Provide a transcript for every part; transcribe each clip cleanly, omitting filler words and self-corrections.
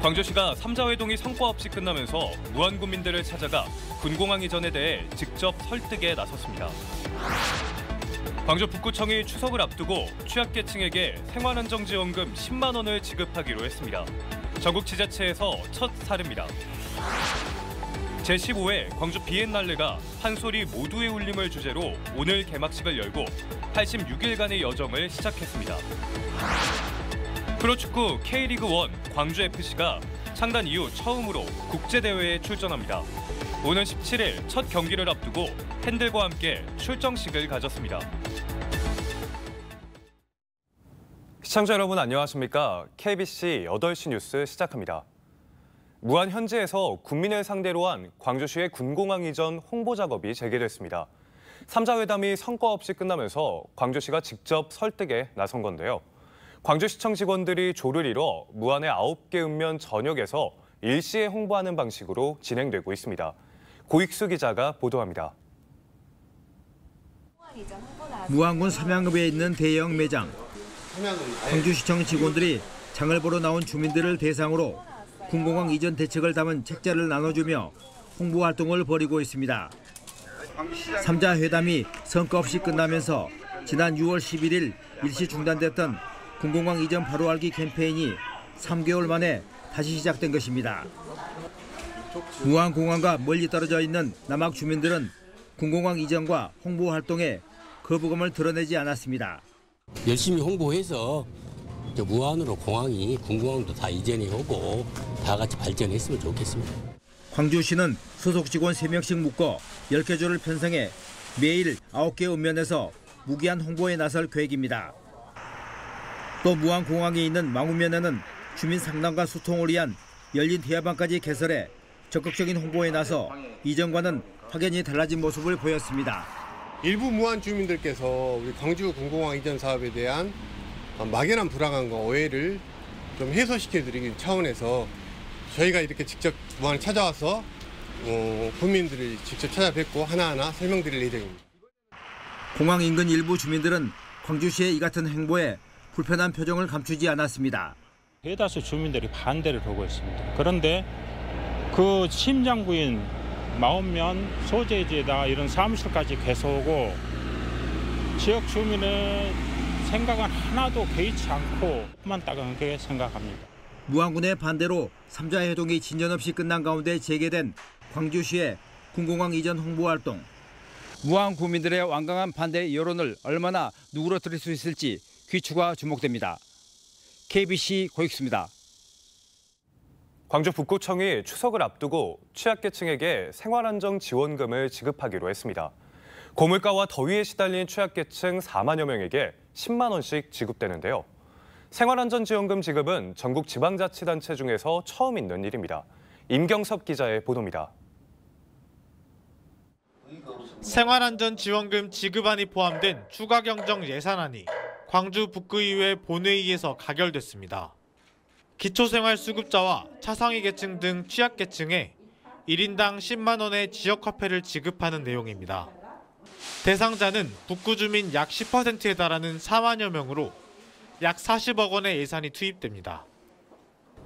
광주시가 삼자회동이 성과 없이 끝나면서 무안군민들을 찾아가 군공항 이전에 대해 직접 설득에 나섰습니다. 광주 북구청이 추석을 앞두고 취약계층에게 생활안정지원금 10만 원을 지급하기로 했습니다. 전국 지자체에서 첫 사례입니다. 제15회 광주 비엔날레가 한 소리 모두의 울림을 주제로 오늘 개막식을 열고 86일간의 여정을 시작했습니다. 프로축구 K리그1 광주FC가 창단 이후 처음으로 국제대회에 출전합니다. 오는 17일 첫 경기를 앞두고 팬들과 함께 출정식을 가졌습니다. 시청자 여러분 안녕하십니까? KBC 8시 뉴스 시작합니다. 무안 현지에서 국민을 상대로 한 광주시의 군공항 이전 홍보 작업이 재개됐습니다. 3자회담이 성과 없이 끝나면서 광주시가 직접 설득에 나선 건데요. 광주시청 직원들이 조를 이뤄 무안의 9개 읍면 전역에서 일시에 홍보하는 방식으로 진행되고 있습니다. 고익수 기자가 보도합니다. 무안군 삼양읍에 있는 대형 매장. 광주시청 직원들이 장을 보러 나온 주민들을 대상으로 군공항 이전 대책을 담은 책자를 나눠주며 홍보 활동을 벌이고 있습니다. 3자 회담이 성과 없이 끝나면서 지난 6월 11일 일시 중단됐던 군공항 이전 바로 알기 캠페인이 3개월 만에 다시 시작된 것입니다. 무안공항과 멀리 떨어져 있는 남학 주민들은 군공항 이전과 홍보 활동에 거부감을 드러내지 않았습니다. 열심히 홍보해서 무안으로 공항이 군공항도 다 이전이 오고 다 같이 발전했으면 좋겠습니다. 광주시는 소속 직원 3명씩 묶어 10개 조를 편성해 매일 9개 읍면에서 무기한 홍보에 나설 계획입니다. 또 무안공항에 있는 망우면에는 주민 상담과 소통을 위한 열린 대화방까지 개설해 적극적인 홍보에 나서 이전과는 확연히 달라진 모습을 보였습니다. 일부 무안 주민들께서 우리 광주 군공항 이전 사업에 대한 막연한 불안감과 오해를 좀 해소시켜드리기 차원에서 저희가 이렇게 직접 무안을 찾아와서 국민들을 직접 찾아뵙고 하나하나 설명드릴 예정입니다. 공항 인근 일부 주민들은 광주시의 이 같은 행보에 불편한 표정을 감추지 않았습니다. 대다수 주민들이 반대를 하고 있습니다. 그런데 그 심장부인 마운면 소재지에다 이런 사무실까지 개소하고 지역 주민의 생각은 하나도 개의치 않고 만 따뜻하게 생각합니다. 무안군의 반대로 3자 회동이 진전 없이 끝난 가운데 재개된 광주시의 군공항 이전 홍보 활동. 무안 구민들의 완강한 반대 여론을 얼마나 누그러뜨릴 수 있을지 귀추가 주목됩니다. KBC 고익수입니다. 광주 북구청이 추석을 앞두고 취약계층에게 생활안정지원금을 지급하기로 했습니다. 고물가와 더위에 시달린 취약계층 4만여 명에게 10만 원씩 지급되는데요. 생활안전지원금 지급은 전국 지방자치단체 중에서 처음 있는 일입니다. 임경섭 기자의 보도입니다. 생활안전지원금 지급안이 포함된 추가경정 예산안이 광주 북구의회 본회의에서 가결됐습니다. 기초생활수급자와 차상위 계층 등 취약계층에 1인당 10만 원의 지역화폐를 지급하는 내용입니다. 대상자는 북구 주민 약 10%에 달하는 4만여 명으로 약 40억 원의 예산이 투입됩니다.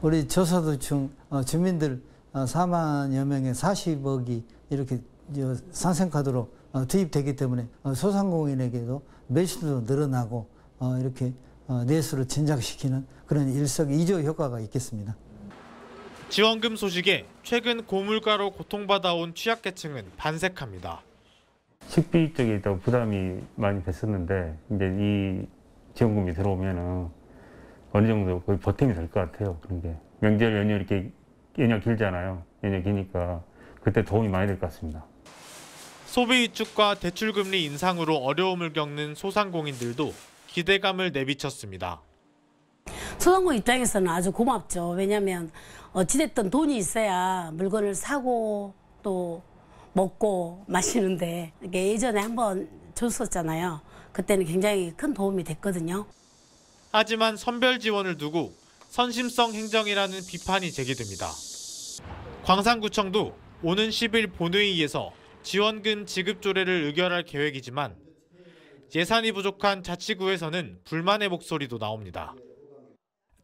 우리 저소득층 주민들 4만여 명의 40억이 이렇게 상생카드로 투입되기 때문에 소상공인에게도 매출도 늘어나고 이렇게 내수를 진작시키는 그런 일석이조 효과가 있겠습니다. 지원금 소식에 최근 고물가로 고통받아온 취약계층은 반색합니다. 식비 쪽에 더 부담이 많이 됐었는데 이제 이 지원금이 들어오면은 어느 정도 거의 보탬이 될 것 같아요. 그런 게 명절 연휴 이렇게 연휴 길잖아요. 연휴 기니까 그때 도움이 많이 될 것 같습니다. 소비 위축과 대출금리 인상으로 어려움을 겪는 소상공인들도 기대감을 내비쳤습니다. 소상공인 입장에서는 아주 고맙죠. 왜냐하면 어찌됐든 돈이 있어야 물건을 사고 또 먹고 마시는데 이게 예전에 한번 줬었잖아요. 그때는 굉장히 큰 도움이 됐거든요. 하지만 선별 지원을 두고 선심성 행정이라는 비판이 제기됩니다. 광산구청도 오는 10일 본회의에서 지원금 지급 조례를 의결할 계획이지만 예산이 부족한 자치구에서는 불만의 목소리도 나옵니다.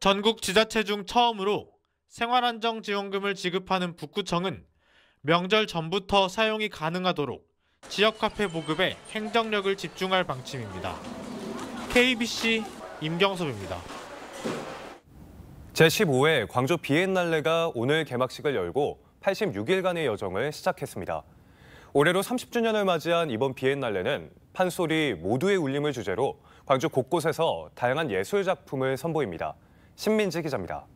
전국 지자체 중 처음으로 생활안정지원금을 지급하는 북구청은 명절 전부터 사용이 가능하도록 지역 카페 보급에 행정력을 집중할 방침입니다. KBC 임경섭입니다. 제15회 광주 비엔날레가 오늘 개막식을 열고 86일간의 여정을 시작했습니다. 올해로 30주년을 맞이한 이번 비엔날레는 판소리 모두의 울림을 주제로 광주 곳곳에서 다양한 예술 작품을 선보입니다. 신민지 기자입니다.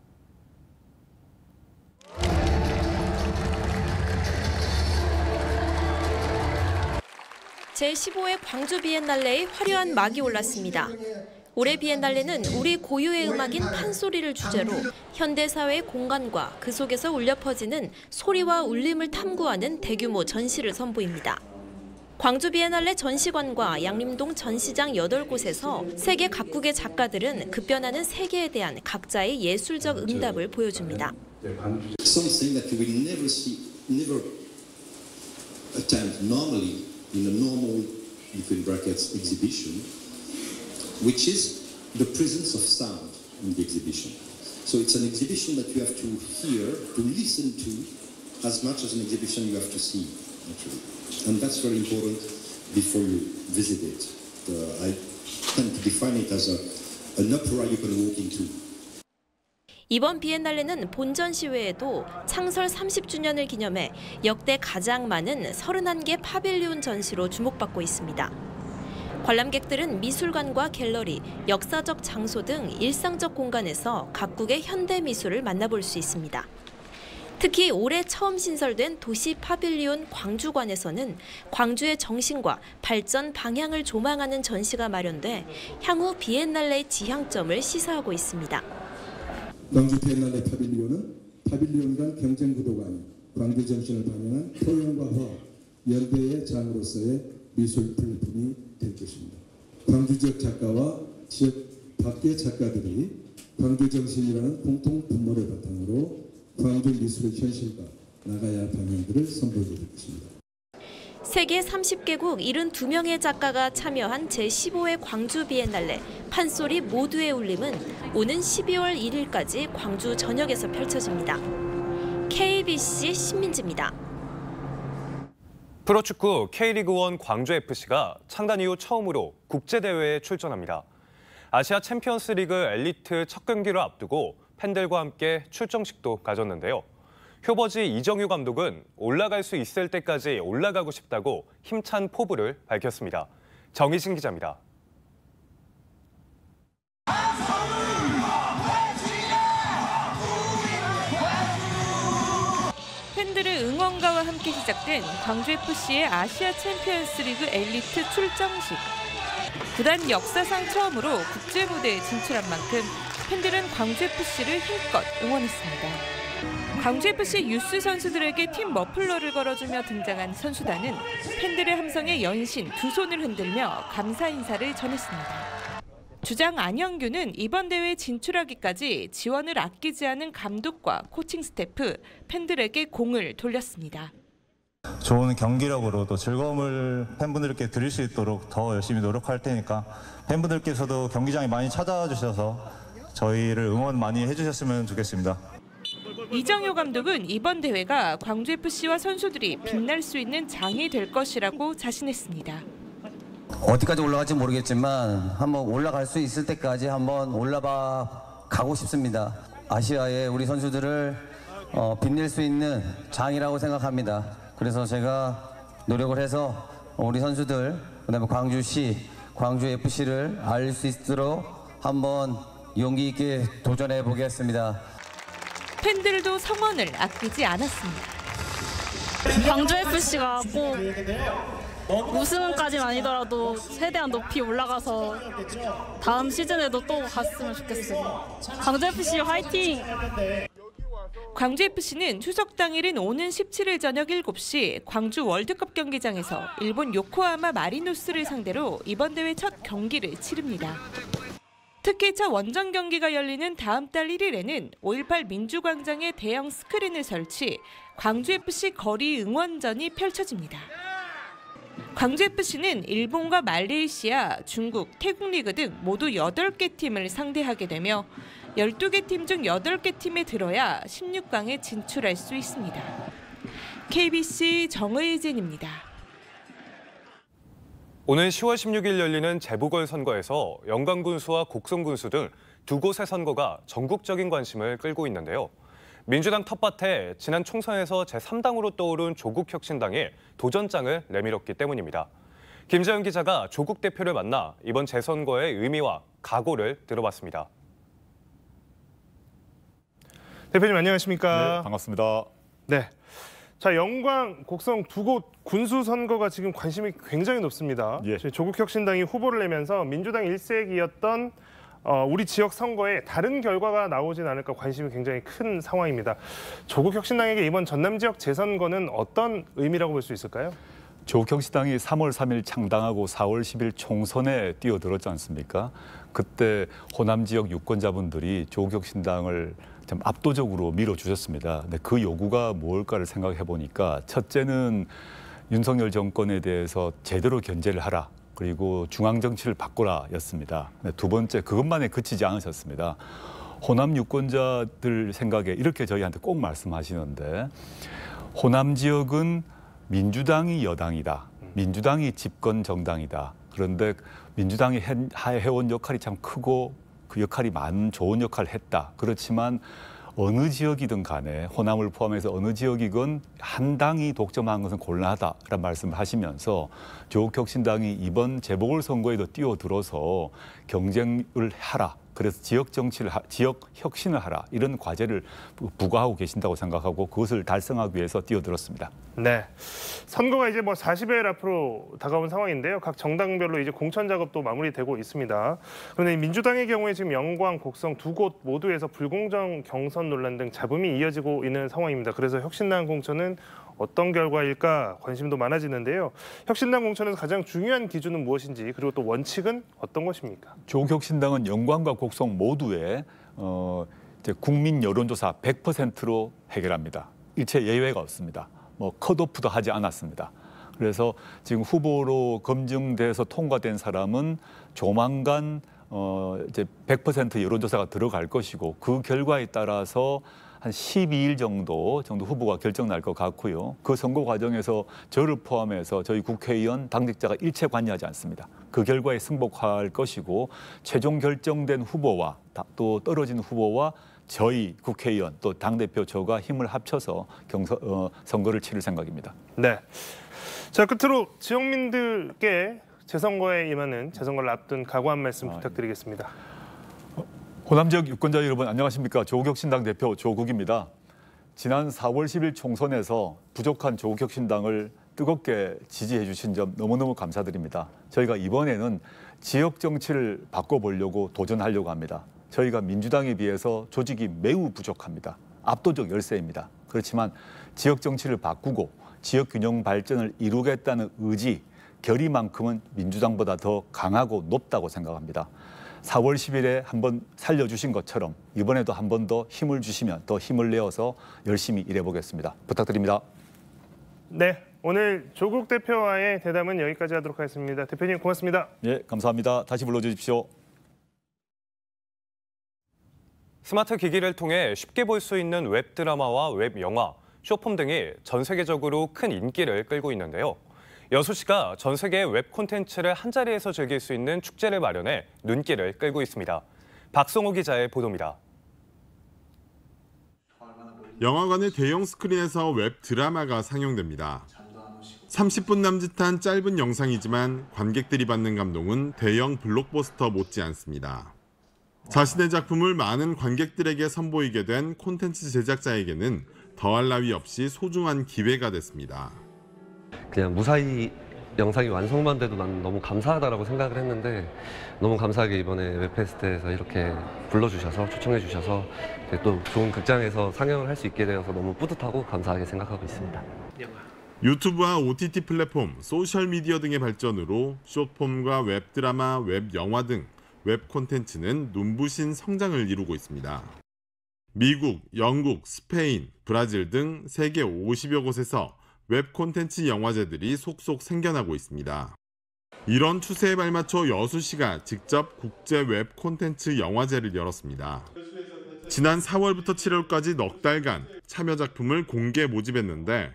제15회 광주 비엔날레에 화려한 막이 올랐습니다. 올해 비엔날레는 우리 고유의 음악인 판소리를 주제로 현대사회의 공간과 그 속에서 울려 퍼지는 소리와 울림을 탐구하는 대규모 전시를 선보입니다. 광주 비엔날레 전시관과 양림동 전시장 8곳에서 세계 각국의 작가들은 급변하는 세계에 대한 각자의 예술적 응답을 보여줍니다. Something that you will never attend normally in a normal, between brackets, exhibition, which is the presence of sound in the exhibition. So it's an exhibition that you have to hear, to listen to, as much as an exhibition you have to see, actually. And that's very important before you visit it. I tend to define it as an opera you can walk into. 이번 비엔날레는 본전시 외에도 창설 30주년을 기념해 역대 가장 많은 31개 파빌리온 전시로 주목받고 있습니다. 관람객들은 미술관과 갤러리, 역사적 장소 등 일상적 공간에서 각국의 현대 미술을 만나볼 수 있습니다. 특히 올해 처음 신설된 도시 파빌리온 광주관에서는 광주의 정신과 발전 방향을 조망하는 전시가 마련돼 향후 비엔날레의 지향점을 시사하고 있습니다. 광주 비엔날레 파빌리온은 파빌리온 간 경쟁 구도가 아닌 광주 정신을 반영한 토양과 화합, 연대의 장으로서의 미술 플랫폼이 될 것입니다. 광주 지역 작가와 지역 밖의 작가들이 광주 정신이라는 공통 분모를 바탕으로 광주 미술의 현실과 나가야 할 방향들을 선보여드릴 것입니다. 세계 30개국 72명의 작가가 참여한 제15회 광주 비엔날레 판소리 모두의 울림은 오는 12월 1일까지 광주 전역에서 펼쳐집니다. KBC 신민지입니다. 프로축구 K리그1 광주FC가 창단 이후 처음으로 국제대회에 출전합니다. 아시아 챔피언스 리그 엘리트 첫 경기를 앞두고 팬들과 함께 출정식도 가졌는데요. 효버지 이정유 감독은 올라갈 수 있을 때까지 올라가고 싶다고 힘찬 포부를 밝혔습니다. 정희진 기자입니다. 팬들의 응원가와 함께 시작된 광주FC의 아시아 챔피언스 리그 엘리트 출정식. 구단 역사상 처음으로 국제 무대에 진출한 만큼 팬들은 광주FC를 힘껏 응원했습니다. 광주FC 유스 선수들에게 팀 머플러를 걸어주며 등장한 선수단은 팬들의 함성에 연신 두 손을 흔들며 감사 인사를 전했습니다. 주장 안영규는 이번 대회에 진출하기까지 지원을 아끼지 않은 감독과 코칭 스태프, 팬들에게 공을 돌렸습니다. 좋은 경기력으로 또 즐거움을 팬분들께 드릴 수 있도록 더 열심히 노력할 테니까 팬분들께서도 경기장에 많이 찾아와 주셔서 저희를 응원 많이 해주셨으면 좋겠습니다. 이정효 감독은 이번 대회가 광주FC와 선수들이 빛날 수 있는 장이 될 것이라고 자신했습니다. 어디까지 올라갈지 모르겠지만 한번 올라갈 수 있을 때까지 한번 올라봐 가고 싶습니다. 아시아의 우리 선수들을 빛낼 수 있는 장이라고 생각합니다. 그래서 제가 노력을 해서 우리 선수들, 그다음에 광주시, 광주FC를 알 수 있도록 한번 용기 있게 도전해 보겠습니다. 팬들도 성원을 아끼지 않았습니다. 광주FC가 꼭 우승까지는 아니더라도 최대한 높이 올라가서 다음 시즌에도 또 갔으면 좋겠어요. 광주FC 화이팅! 광주FC는 추석 당일인 오는 17일 저녁 7시 광주 월드컵 경기장에서 일본 요코하마 마리노스를 상대로 이번 대회 첫 경기를 치릅니다. 특히 첫 원정 경기가 열리는 다음 달 1일에는 5.18 민주광장에 대형 스크린을 설치, 광주FC 거리 응원전이 펼쳐집니다. 광주FC는 일본과 말레이시아, 중국, 태국 리그 등 모두 8개 팀을 상대하게 되며 12개 팀 중 8개 팀에 들어야 16강에 진출할 수 있습니다. KBC 정의진입니다. 오는 10월 16일 열리는 재보궐선거에서 영광군수와 곡성군수 등 두 곳의 선거가 전국적인 관심을 끌고 있는데요. 민주당 텃밭에 지난 총선에서 제3당으로 떠오른 조국혁신당이 도전장을 내밀었기 때문입니다. 김재현 기자가 조국 대표를 만나 이번 재선거의 의미와 각오를 들어봤습니다. 대표님 안녕하십니까? 네, 반갑습니다. 네. 자, 영광, 곡성 두 곳 군수 선거가 지금 관심이 굉장히 높습니다. 예. 조국혁신당이 후보를 내면서 민주당 일색이었던 우리 지역 선거에 다른 결과가 나오진 않을까 관심이 굉장히 큰 상황입니다. 조국혁신당에게 이번 전남 지역 재선거는 어떤 의미라고 볼 수 있을까요? 조국혁신당이 3월 3일 창당하고 4월 10일 총선에 뛰어들었지 않습니까? 그때 호남 지역 유권자분들이 조국혁신당을 좀 압도적으로 밀어주셨습니다. 근데 그 요구가 뭘까를 생각해 보니까 첫째는 윤석열 정권에 대해서 제대로 견제를 하라. 그리고 중앙정치를 바꾸라였습니다. 두 번째, 그것만에 그치지 않으셨습니다. 호남 유권자들 생각에 이렇게 저희한테 꼭 말씀하시는데 호남 지역은 민주당이 여당이다. 민주당이 집권 정당이다. 그런데 민주당이 해온 역할이 참 크고 그 역할이 많은 좋은 역할을 했다. 그렇지만 어느 지역이든 간에 호남을 포함해서 어느 지역이건 한 당이 독점한 것은 곤란하다라는 말씀을 하시면서 조국혁신당이 이번 재보궐선거에도 뛰어들어서 경쟁을 하라. 그래서 지역 혁신을 하라. 이런 과제를 부과하고 계신다고 생각하고 그것을 달성하기 위해서 뛰어들었습니다. 네. 선거가 이제 40일 앞으로 다가온 상황인데요. 각 정당별로 이제 공천 작업도 마무리되고 있습니다. 그런데 민주당의 경우에 지금 영광, 곡성 두 곳 모두에서 불공정 경선 논란 등 잡음이 이어지고 있는 상황입니다. 그래서 혁신당 공천은 어떤 결과일까 관심도 많아지는데요. 혁신당 공천에서 가장 중요한 기준은 무엇인지 그리고 또 원칙은 어떤 것입니까? 조국혁신당은 영광과 곡성 모두에 이제 국민 여론조사 100%로 해결합니다. 일체 예외가 없습니다. 컷오프도 하지 않았습니다. 그래서 지금 후보로 검증돼서 통과된 사람은 조만간 이제 100% 여론조사가 들어갈 것이고 그 결과에 따라서 한 12일 정도 후보가 결정 날 것 같고요. 그 선거 과정에서 저를 포함해서 저희 국회의원, 당직자가 일체 관여하지 않습니다. 그 결과에 승복할 것이고 최종 결정된 후보와 또 떨어진 후보와 저희 국회의원 또 당대표 저가 힘을 합쳐서 선거를 치를 생각입니다. 네. 자, 끝으로 지역민들께 재선거에 임하는 재선거를 앞둔 각오 한 말씀 부탁드리겠습니다. 호남 지역 유권자 여러분 안녕하십니까? 조국혁신당 대표 조국입니다. 지난 4월 10일 총선에서 부족한 조국혁신당을 뜨겁게 지지해 주신 점 너무너무 감사드립니다. 저희가 이번에는 지역 정치를 바꿔보려고 도전하려고 합니다. 저희가 민주당에 비해서 조직이 매우 부족합니다. 압도적 열세입니다. 그렇지만 지역 정치를 바꾸고 지역 균형 발전을 이루겠다는 의지, 결의만큼은 민주당보다 더 강하고 높다고 생각합니다. 4월 10일에 한번 살려주신 것처럼 이번에도 한 번 더 힘을 주시면 더 힘을 내어서 열심히 일해보겠습니다. 부탁드립니다. 네, 오늘 조국 대표와의 대담은 여기까지 하도록 하겠습니다. 대표님 고맙습니다. 예, 감사합니다. 다시 불러주십시오. 스마트 기기를 통해 쉽게 볼 수 있는 웹드라마와 웹영화, 쇼폼 등이 전 세계적으로 큰 인기를 끌고 있는데요. 여수시가 전 세계의 웹 콘텐츠를 한자리에서 즐길 수 있는 축제를 마련해 눈길을 끌고 있습니다. 박성호 기자의 보도입니다. 영화관의 대형 스크린에서 웹 드라마가 상영됩니다. 30분 남짓한 짧은 영상이지만 관객들이 받는 감동은 대형 블록버스터 못지 않습니다. 자신의 작품을 많은 관객들에게 선보이게 된 콘텐츠 제작자에게는 더할 나위 없이 소중한 기회가 됐습니다. 그냥 무사히 영상이 완성만 돼도 난 너무 감사하다라고 생각을 했는데 너무 감사하게 이번에 웹페스트에서 이렇게 불러주셔서 초청해 주셔서 또 좋은 극장에서 상영을 할 수 있게 되어서 너무 뿌듯하고 감사하게 생각하고 있습니다. 유튜브와 OTT 플랫폼, 소셜미디어 등의 발전으로 숏폼과 웹드라마, 웹영화 등 웹 콘텐츠는 눈부신 성장을 이루고 있습니다. 미국, 영국, 스페인, 브라질 등 세계 50여 곳에서 웹 콘텐츠 영화제들이 속속 생겨나고 있습니다. 이런 추세에 발맞춰 여수시가 직접 국제 웹 콘텐츠 영화제를 열었습니다. 지난 4월부터 7월까지 넉 달간 참여 작품을 공개 모집했는데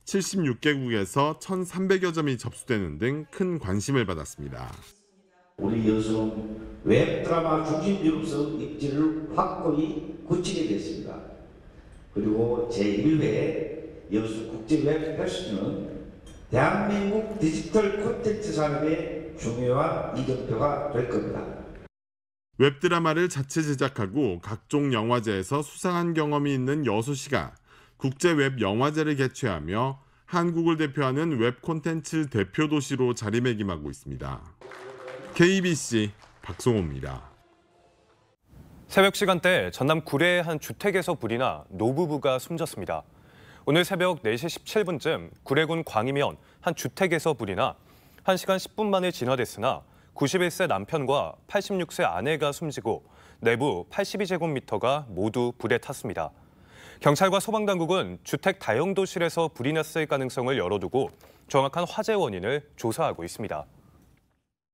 76개국에서 1,300여 점이 접수되는 등 큰 관심을 받았습니다. 우리 여수는 웹드라마 중심 유럽성 입지를 확고히 굳히게 됐습니다. 그리고 제1회 여수 국제웹 페스티벌은 대한민국 디지털 콘텐츠 산업의 중요한 이정표가 될 겁니다. 웹드라마를 자체 제작하고 각종 영화제에서 수상한 경험이 있는 여수시가 국제 웹 영화제를 개최하며 한국을 대표하는 웹 콘텐츠 대표 도시로 자리매김하고 있습니다. KBC 박송호입니다. 새벽 시간대 전남 구례의 한 주택에서 불이 나 노부부가 숨졌습니다. 오늘 새벽 4시 17분쯤 구례군 광이면 한 주택에서 불이 나 1시간 10분 만에 진화됐으나 91세 남편과 86세 아내가 숨지고 내부 82제곱미터가 모두 불에 탔습니다. 경찰과 소방당국은 주택 다용도실에서 불이 났을 가능성을 열어두고 정확한 화재 원인을 조사하고 있습니다.